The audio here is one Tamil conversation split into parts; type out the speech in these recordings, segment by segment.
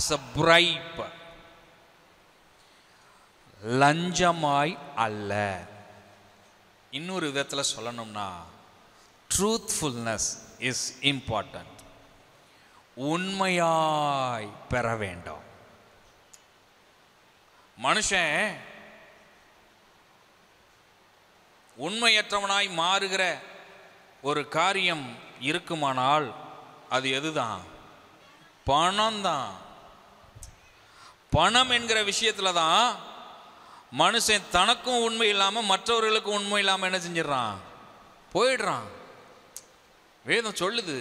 as a bribe, லஞ்சமாய் அல்ல. இன்னொரு விதத்தில் சொல்லணும்னா ட்ரூத்ஃபுல்னஸ் இஸ் இம்பார்ட்டன்ட். உண்மையாய் பெற வேண்டும். மனுஷன் உண்மையற்றவனாய் மாறுகிற ஒரு காரியம் இருக்குமானால் அது எதுதான்? பணம் தான். பணம் என்கிற விஷயத்துல தான் மனுஷன் தனக்கும் உண்மை இல்லாமல் மற்றவர்களுக்கும் உண்மை இல்லாமல் என்ன செஞ்சிடறான்? போயிடுறான். வேதம் சொல்லுது,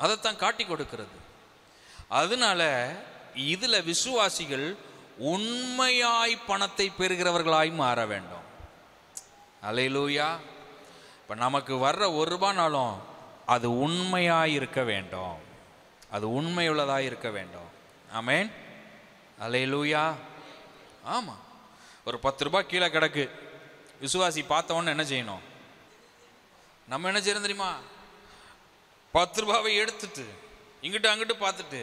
அதைத்தான் காட்டி கொடுக்கிறது. அதனால இதுல விசுவாசிகள் உண்மையாய் பணத்தை பெறுகிறவர்களாய் மாற வேண்டும். அல்லேலூயா. இப்போ நமக்கு வர்ற ₹1 அது உண்மையாய் இருக்க வேண்டும். அது உண்மையுள்ளதாய் இருக்க வேண்டும். ஆமென். அல்லேலூயா. ஆமாம். ஒரு ₹10 கீழே கிடக்கு, விசுவாசி பார்த்தவொன்னு என்ன செய்யணும்? நம்ம என்ன செய்யணும் தெரியுமா? ₹10 எடுத்துட்டு இங்கிட்டு அங்கிட்டு பார்த்துட்டு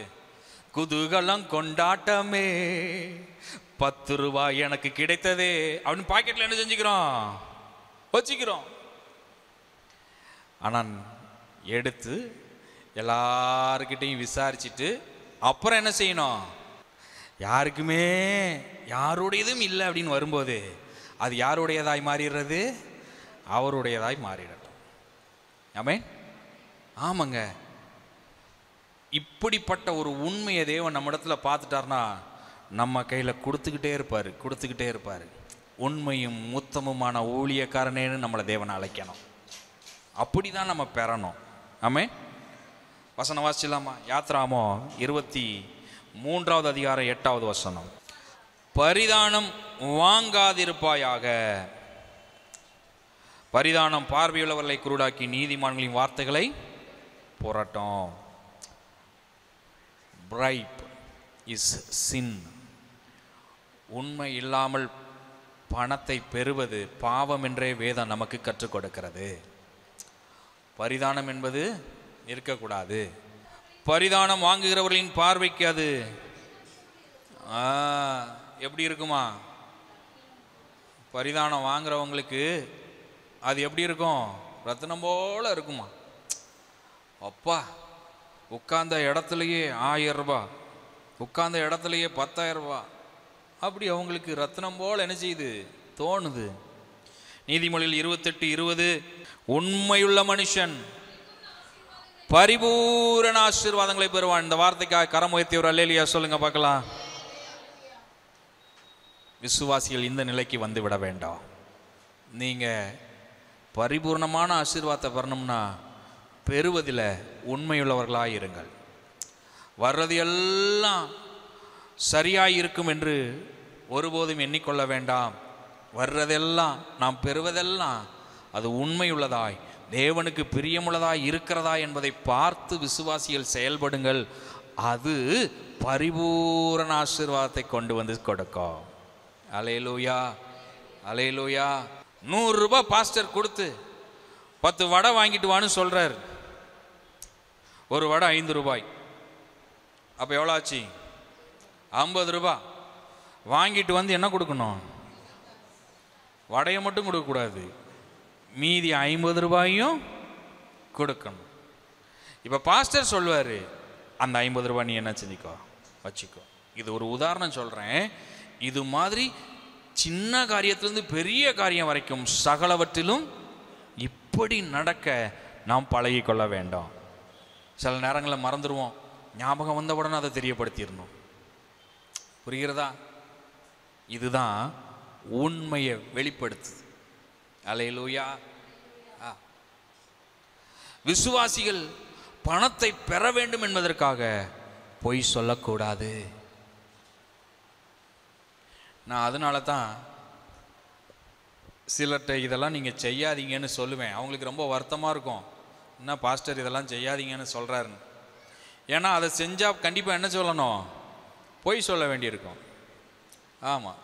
குதூகலம் கொண்டாட்டமே ₹10 எனக்கு கிடைத்ததே அப்படின்னு பாக்கெட்ல என்ன செஞ்சுக்கிறோம்? வச்சுக்கிறோம். ஆனால் எடுத்து எல்லாருக்கிட்டையும் விசாரிச்சுட்டு அப்புறம் என்ன செய்யணும்? யாருக்குமே யாருடையதும் இல்லை அப்படின்னு வரும்போது அது யாருடையதாய் மாறிடுறது? அவருடையதாய் மாறிடட்டும். ஆமென். ஆமாங்க. இப்படிப்பட்ட ஒரு உண்மையை தேவன் நம்ம இடத்துல பார்த்துட்டார்னா நம்ம கையில் கொடுத்துக்கிட்டே இருப்பார். உண்மையும் உத்தமுமான ஊழியக்காரனேன்னு நம்மளை தேவனை அழைக்கணும். அப்படி தான் நம்ம பெறணும். ஆமென். வசனம் வாசிச்சலாமா? யாத்ராமோ 23வது அதிகாரம் 8வது வசனம். பரிதானம் வாங்காதிருப்பாயாக. பரிதானம் பார்வையுள்ளவர்களை குருடாக்கி நீதிமான்களின் வார்த்தைகளை புரட்டும். பிரைப் இஸ் சின். உண்மை இல்லாமல் பணத்தை பெறுவது பாவம் என்றே வேதம் நமக்கு கற்றுக் கொடுக்கிறது. பரிதானம் என்பது இருக்கக்கூடாது. பரிதானம் வாங்குகிறவர்களின் பார்வைக்கு அது எப்படி இருக்குமா? பரிதானம் வாங்குறவங்களுக்கு அது எப்படி இருக்கும்? ரத்தினம் போல இருக்குமா? அப்பா, உட்கார்ந்த இடத்துலையே ₹1000, உட்கார்ந்த இடத்துலையே ₹10,000, அப்படி அவங்களுக்கு ரத்தினம் போல என்ன செய்யுது? தோணுது. நீதிமொழியில் 28:20 உண்மையுள்ள மனுஷன் பரிபூரண ஆசீர்வாதங்களை பெறுவான். இந்த வார்த்தைக்காக கரம் உயர்த்தி ஒரு அல்லேலூயா சொல்லுங்க பார்க்கலாம். விசுவாசிகள் இந்த நிலைக்கு வந்து விட வேண்டாம். நீங்க பரிபூர்ணமான ஆசீர்வாதத்தை பெறணும்னா பெறுவதில் உண்மையுள்ளவர்களாக இருங்கள். வர்றது எல்லாம் சரியாய் இருக்கும் என்று ஒருபோதும் எண்ணிக்கொள்ள வேண்டாம். வர்றதெல்லாம், நாம் பெறுவதெல்லாம் அது உண்மையுள்ளதாய் தேவனுக்கு பிரியமுள்ளதாய் இருக்கிறதா என்பதை பார்த்து விசுவாசிகள் செயல்படுங்கள். அது பரிபூரண ஆசீர்வாதத்தை கொண்டு வந்து கொடுக்கும். அல்லேலூயா, அல்லேலூயா. ₹100 பாஸ்டர் கொடுத்து 10 வடை வாங்கிட்டு வான்னு சொல்றார். ஒரு வடை ₹5. அப்போ எவ்வளோ ஆச்சு? ₹50. வாங்கிட்டு வந்து என்ன கொடுக்கணும்? வடையை மட்டும் கொடுக்கக்கூடாது, மீதி ₹50 கொடுக்கணும். இப்போ பாஸ்டர் சொல்வார், அந்த ₹50 நீ என்ன செஞ்சுக்கோ, வச்சுக்கோ. இது ஒரு உதாரணம் சொல்கிறேன். இது மாதிரி சின்ன காரியத்திலிருந்து பெரிய காரியம் வரைக்கும் சகலவற்றிலும் இப்படி நடக்க நாம் பழகிக்கொள்ள வேண்டும். சில நேரங்களில் மறந்துடுவோம், ஞாபகம் வந்தவுடனே அதை தெரியப்படுத்திடணும். புரிகிறதா? இதுதான் உண்மையை வெளிப்படுத்துது. அல்லேலூயா. விசுவாசிகள் பணத்தை பெற வேண்டும் என்பதற்காக பொய் சொல்லக்கூடாது. நான் அதனால தான் சிலர்கிட்ட இதெல்லாம் நீங்கள் செய்யாதீங்கன்னு சொல்லுவேன். அவங்களுக்கு ரொம்ப வருத்தமாக இருக்கும், என்ன பாஸ்டர் இதெல்லாம் செய்யாதீங்கன்னு சொல்கிறாருன்னு. ஏன்னா அதை செஞ்சால் கண்டிப்பாக என்ன சொல்லணும்? பொய் சொல்ல வேண்டியிருக்கும். ஆமாம்.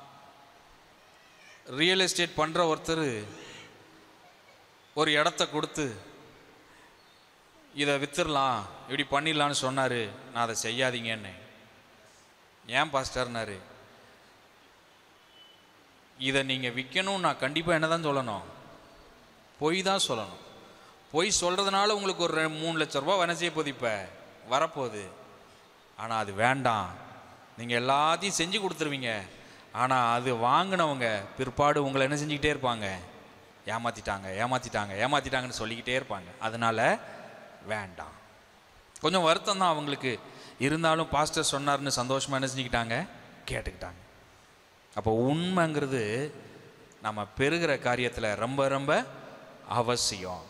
ரியல் எஸ்டேட் பண்ணுற ஒருத்தர் ஒரு இடத்த கொடுத்து இதை வித்துடலாம், இப்படி பண்ணிடலான்னு சொன்னார். நான் அதை செய்யாதீங்கன்னு. ஏன் பாஸ்டர்னாரு, இதை நீங்கள் விற்கணும், நான் கண்டிப்பாக என்ன தான் சொல்லணும், பொய் தான் சொல்லணும். பொய் சொல்கிறதுனால உங்களுக்கு ஒரு 3 லட்ச ரூபா வேலை செய்ய போகுது, இப்போ வரப்போகுது. ஆனால் அது வேண்டாம். நீங்கள் எல்லாத்தையும் செஞ்சு கொடுத்துருவீங்க, ஆனால் அது வாங்கினவங்க பிற்பாடு உங்களை என்ன செஞ்சுக்கிட்டே இருப்பாங்க, ஏமாற்றிட்டாங்க ஏமாற்றிட்டாங்க ஏமாற்றிட்டாங்கன்னு சொல்லிக்கிட்டே இருப்பாங்க. அதனால் வேண்டாம். கொஞ்சம் வருத்தம் தான் அவங்களுக்கு, இருந்தாலும் பாஸ்டர் சொன்னார்னு சந்தோஷமாக என்ன செஞ்சுக்கிட்டாங்க, கேட்டுக்கிட்டாங்க. அப்போ உண்மைங்கிறது நம்ம பெறுகிற காரியத்தில் ரொம்ப ரொம்ப அவசியம்.